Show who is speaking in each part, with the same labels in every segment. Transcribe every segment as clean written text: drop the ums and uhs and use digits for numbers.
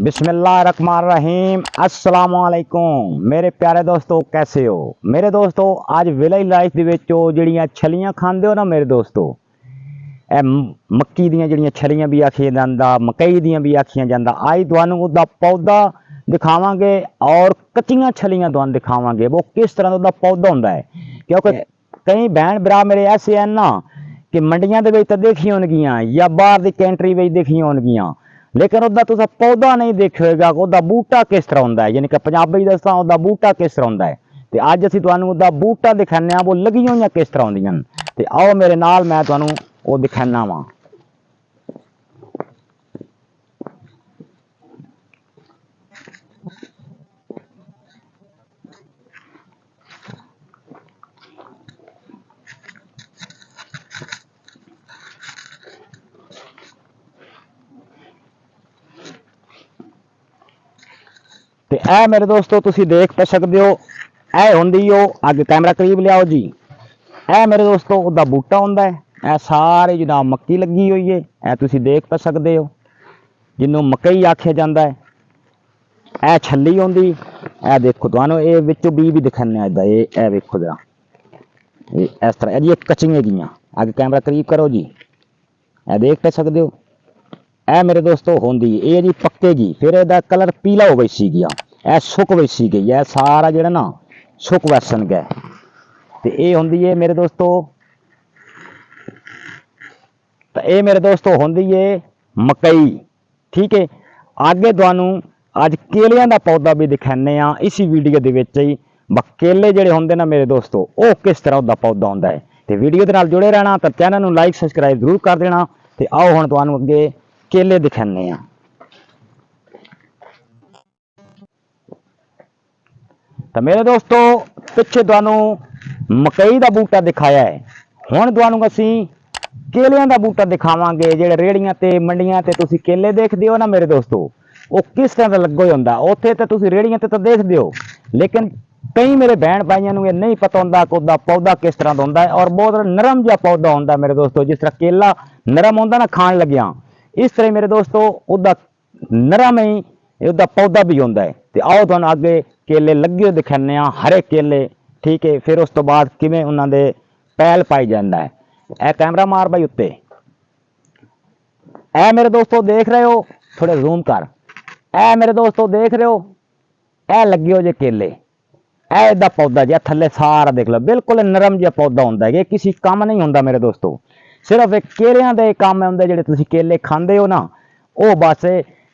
Speaker 1: बिस्मिल्लाहिर्रहमानिर्रहीम अस्सलाम वालेकुम मेरे प्यारे दोस्तों, कैसे हो मेरे दोस्तों। आज विलेज लाइफ ਦੇ ਵਿੱਚੋਂ ਜਿਹੜੀਆਂ ਛਲੀਆਂ ਖਾਂਦੇ ਹੋ ਨਾ ਮੇਰੇ ਦੋਸਤੋ, ਇਹ ਮੱਕੀ ਦੀਆਂ ਜਿਹੜੀਆਂ ਛਲੀਆਂ ਵੀ ਆਖੀਆਂ ਜਾਂਦਾ, ਮਕਈ ਦੀਆਂ ਵੀ ਆਖੀਆਂ ਜਾਂਦਾ। ਅੱਜ ਤੁਹਾਨੂੰ ਉਹਦਾ ਪੌਦਾ ਦਿਖਾਵਾਂਗੇ ਔਰ ਕੱਚੀਆਂ ਛਲੀਆਂ ਤੁਹਾਨੂੰ ਦਿਖਾਵਾਂਗੇ ਉਹ ਕਿਸ ਤਰ੍ਹਾਂ ਦਾ ਉਹਦਾ ਪੌਦਾ ਹੁੰਦਾ ਹੈ। ਕਿਉਂਕਿ ਕਈ ਭੈਣ ਭਰਾ ਮੇਰੇ ਐਸੇ ਹਨ ਨਾ ਕਿ ਮੰਡੀਆਂ ਦੇ ਵਿੱਚ ਤਾਂ ਦੇਖੀਆਂ ਹੋਣਗੀਆਂ ਜਾਂ ਬਾਹਰ ਦੀ ਕੰਟਰੀ ਵਿੱਚ ਦੇਖੀਆਂ ਹੋਣਗੀਆਂ, लेकिन उसका तुसा पौधा नहीं देखोगा उसका बूटा किस तरह होंगे, यानी कि पंजाबी दसा उसका बूटा किस तरह होंगे। तो अज असीं तुहानूं उसका बूटा दिखाने वो लगियां होईयां किस तरह होंदियां। तो आओ मेरे नाल मैं तुहानूं वो दिखाना वा। ते ए मेरे दोस्तों तुसी देख पा सकते हो, ए होंदी हो अगे कैमरा करीब लियाओ जी। ए मेरे दोस्तों उसका बूटा होंदा है। ए सारे जनाब मक्की लगी हुई है, ए तुसी देख पा सकते हो जिन्हों मकई आख्या जाता है। ए छली होंदी, ए देखो तुहानूं ए विचों बी भी दिखाने इदा ए वेखो जरा इस तरह जी कच्चियां जियां। अगे कैमरा करीब करो जी, ए देख पा सकते हो। ए मेरे दोस्तों होंदी ये जी पक्केगी, फिर इसका कलर पीला हो वैसी गया, ए सुक वैसी गई है सारा जो ना सुक वैसन गया। तो ये होंदी है मेरे दोस्तों, तो ये मेरे दोस्तों होंदी है मकई। ठीक है, आगे तुहानूं अज केलियां दा पौधा भी दिखाने इसी वीडियो के विच ही। केले जिहड़े होंदे ना मेरे दोस्तों वो किस तरह दा पौधा होंदा है। तो वीडियो दे नाल जुड़े रहना, तो चैनल नूं लाइक सबसक्राइब जरूर कर देना। तो आओ हुण तुहानूं अगे केले दिखाने। तो मेरे दोस्तों पिछे तुहानूं मकई का बूटा दिखाया है, हुण तुहानूं असीं केलियां का बूटा दिखावांगे। जिहड़े रेहड़ियां ते मंडियां ते तुसीं केले देखदे हो ना मेरे दोस्तों, वो किस तरह का लग्गे हुंदा। उत्थे ते तुसीं रेहड़ियां ते तां देखदे हो, लेकिन कई मेरे भैन भाइयों नूं ये नहीं पता हुंदा कि उसदा पौधा किस तरह का हुंदा है। और बहुत नरम जिहा पौधा हुंदा मेरे दोस्तों, जिस तरह केला नरम हुंदा ना खाण लग्गियां, इस तरह मेरे दोस्तों उसदा नरम ही उसदा पौधा भी होंदा है। तो आओ तुहानूं अगे केले लगे हुए दिखाने हरे केले। ठीक है, फिर उस तो बाद किवें उन्हां दे पैल पाई जांदा है। ए कैमरा मार भाई उत्ते, ए मेरे दोस्तों देख रहे हो, थोड़े जूम कर। ए मेरे दोस्तों देख रहे हो, ए लगे हो जे केले, ए इहदा पौधा जिहा थल्ले सारा देख लो, बिल्कुल नरम जिहा पौधा होंदा है। किसी काम नहीं होंदा मेरे दोस्तों, सिर्फ एक केलियां दे काम होंदे। जिहड़े तुसीं केले खांदे हो ना वो बस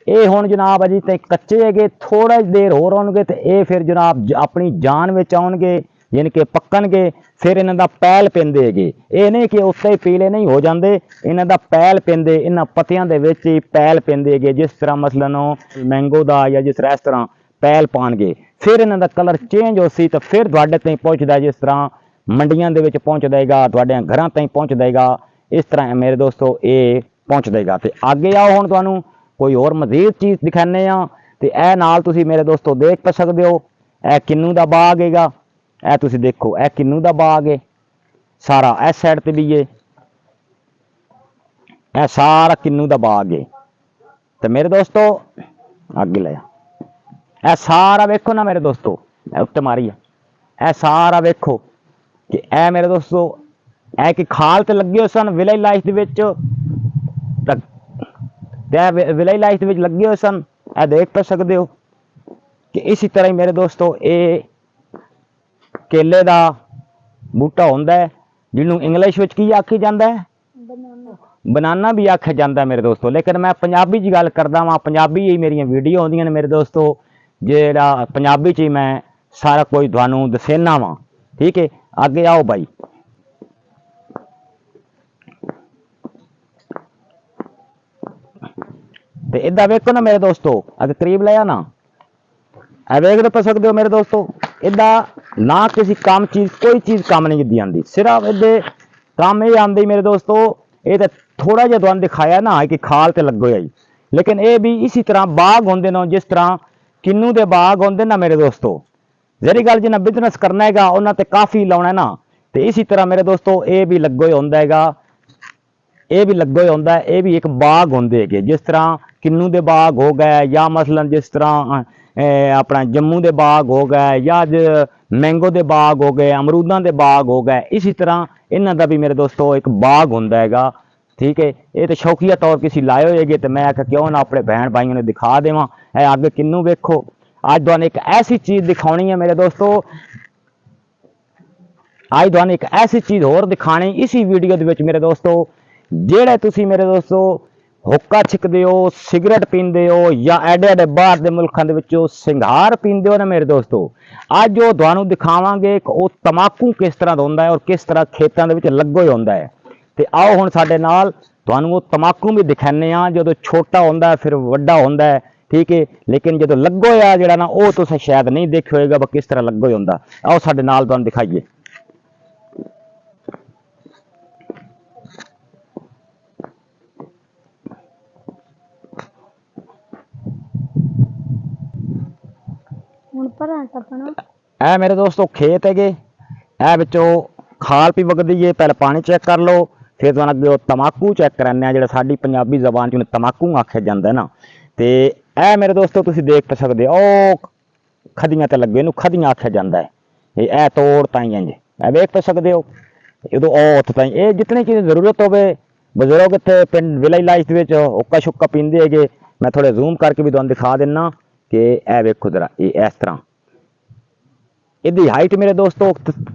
Speaker 1: ये हुण जनाब अजी ते कच्चे है, थोड़ा देर होर होणगे ते ये फिर जनाब अपनी जान विच आउणगे, यानी कि पक्कणगे। फिर इन्हां दा पैल पैंदे हैगे, ये नहीं कि उत्ते ही पीले नहीं हो जांदे, इन्हां दा पैल पैंदे, इन्हां पत्तियां दे विच ही पैल पैंदे हैगे। जिस तरह मसलन मैंगो दा या जिस तरह इस तरह पैल पाणगे, फिर इन्हां दा कलर चेंज हो सी तो फिर तुहाडे ताईं पहुंचदा, जिस तरह मंडियां दे विच पहुंच देगा, तुहाडे घरां ताईं पहुंच देगा। इस तरह मेरे दोस्तों ये पहुंच देगा। तो आगे आओ हुण तुहानूं कोई और मजीद चीज़ दिखाने। तो यह नाल तुसीं मेरे दोस्तों देख पा सकते हो, यह किन्नू का बाग हैगा। यह तुसीं देखो, यह किन्नू का बाग है सारा, इस साइड पर भी है, यह सारा किन्नू का बाग है। तो मेरे दोस्तों आगे ले यह सारा वेखो ना मेरे दोस्तों, उत्ते मारिए, यह सारा वेखो कि यह मेरे दोस्तों है कि खाल तो लगे हुए सन विलेज लाइफ विलेज लाइफ लगे हुए सन। यह देख पा सकते हो कि इसी तरह ही मेरे दोस्तों ये केले का बूटा होंदा है, जिन्होंने इंग्लिश में की आखी जाता है, बनाना भी आख्या जाता है मेरे दोस्तों। लेकिन मैं पंजाबी की गल करदा वां, पंजाबी ही मेरी वीडियो आउंदियां ने मेरे दोस्तों, जेड़ा पंजाबी च मैं सारा कोई तुहानूं दसेना वां। ठीक है, आगे आओ भाई। तो इदा वेखो ना मेरे दोस्तों, अगर करीब लिया ना वेख पा सकते हो मेरे दोस्तों, इदा ना किसी काम चीज कोई चीज़ काम नहीं दी आती, सिर्फ इदे काम ये आती मेरे दोस्तों। ये तो थोड़ा जिहा तुहानूं दिखाया ना कि खाल ते लगे हुए, लेकिन ये भी इसी तरह बाग होंदे ने, जिस तरह किन्नू दे बाग होंदे ना मेरे दोस्तों। जरी गल जिन्हें बिजनेस करना है उन्होंने तो काफ़ी लाउना ना, तो इसी तरह मेरे दोस्तों ये भी लगे हुए होंदा हैगा। ਇਹ ਵੀ ਲੱਗੋ ਹੀ ਹੁੰਦਾ, ਇਹ ਵੀ ਇੱਕ ਬਾਗ ਹੁੰਦੇ ਹੈਗੇ। ਜਿਸ ਤਰ੍ਹਾਂ ਕਿੰਨੂ ਦੇ ਬਾਗ ਹੋ ਗਏ, ਜਾਂ ਮਸਲਨ ਜਿਸ ਤਰ੍ਹਾਂ ਆਪਣਾ ਜੰਮੂ ਦੇ ਬਾਗ ਹੋ ਗਏ, ਜਾਂ ਮੈਂਗੋ ਦੇ ਬਾਗ ਹੋ ਗਏ, ਅਮਰੂਦਾਂ ਦੇ ਬਾਗ ਹੋ ਗਏ, ਇसी ਤਰ੍ਹਾਂ ਇਹਨਾਂ ਦਾ ਵੀ ਮੇਰੇ ਦੋਸਤੋ ਇੱਕ ਬਾਗ ਹੁੰਦਾ ਹੈਗਾ। ठीक है, ये तो शौकिया तौर किसी लाए होएगे, तो मैं आख्या क्यों ना अपने बहन भाइयों ने दिखा देव। अगे किन्नू वेखो, अज तुहानू एक ऐसी चीज दिखानी है मेरे दोस्तों, अज तुहानू एक ऐसी चीज होर दिखानी इसी वीडियो दे विच मेरे दोस्तों। जेड़े तुसी मेरे दोस्तों हुक्का छिकदे हो, सिगरेट पींदे हो, या एडे एडे बाहर दे मुल्कां दे विचों सिंगार पींदे हो ना मेरे दोस्तों, अज वो तुहानू दिखावांगे वो तमाकू किस तरह दा हुंदा है और किस तरह खेतां दे विच लगो ही हुंदा है। ते आओ हुण साडे नाल तुहानू वो तमाकू भी दिखाने आ, जदों छोटा हुंदा है फिर वड्डा हुंदा है, ठीक है। लेकिन जदों लगो आ जिहड़ा ना वो तुसीं शायद नहीं देखिया होएगा किस तरह लगो हुंदा। आओ साडे नाल तुहानू दिखाइए। ए मेरे दोस्तों खेत है, ए विचों खाल पी वगदी है। पहले पानी चेक कर लो, फिर तुहानू अगे तमाकू चेक कराने, जो साडी पंजाबी जबान च तमाकू आख्या जाता है ना। तो ए मेरे दोस्तों तुसीं देख सकते हो, खदियां ते लगे, इनू खदियां आख्या जाता है। ए तोड़ ताई इंज ए वेख तो सकते हो, उदों उत ताई ये जितनी चीज़ जरूरत हो। बजुर्ग इत्थे पिंड विलेज लाइफ विच हुक्का शुक्का पींदे है। मैं थोड़े जूम करके भी तुहानू दिखा देना कि ए वेखो जरा, ये इस तरह इहदी हाइट मेरे दोस्तों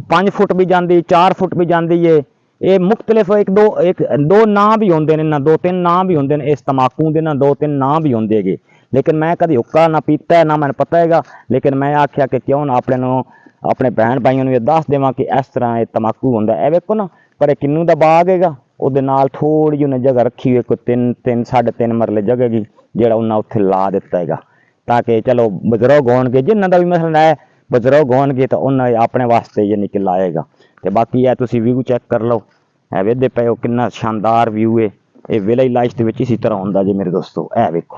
Speaker 1: 5 फुट भी जाती, 4 फुट भी जाती है। ये मुख्तलिफ एक दो नाम भी होंगे ने, ना 2-3 नाम भी होंगे इस तमाकू के, ना 2-3 नाम भी होंगे है। लेकिन मैं कभी हुक्का ना पीता है, ना मैंने पता है। लेकिन मैं आख्या कि क्यों ना अपने भैन भाइयों ये दस देव कि इस तरह ये तमाकू होंगे। ए वेखो ना, पर एक किन्नू का बाग है, वो थोड़ी जी उन्हें जगह रखी हुई, कोई 3 साढ़े 3 मरले जगह की, जोड़ा उन्हें उत्थे ला दिता है, ताकि चलो बजुर्ग होणगे, जिन्हों का भी मसला है बजुर्ग होणगे तो उन्हें अपने वास्ते यानी कि लाएगा। तो बाकी है तुसीं व्यू चेक कर लो, वेखदे पे हो कितना शानदार व्यू है। ये विलेज लाइफ के इसी तरह होंदा जी मेरे दोस्तों। ए वेखो,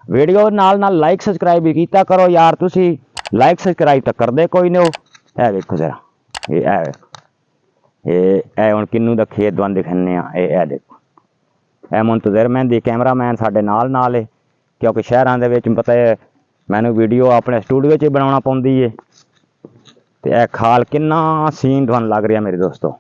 Speaker 1: वीडियो नाल नाल लाइक सबसक्राइब भी कीता करो यार, तुसीं लाइक सबसक्राइब तो करदे कोई नहीं हो। ए वेखो जरा, ये हुण किन्नू दा खेत तुहानू दिखाने आ। ए देखो, ए मुंतज़र मेहंदी कैमरा मैन साडे नाल है, क्योंकि शहरां दे विच पता है मैनू वीडियो अपने स्टूडियो च बनाउणा पौंदी है। ते ए खाल किन्ना सीन तुहानू लग रहा मेरे दोस्तों।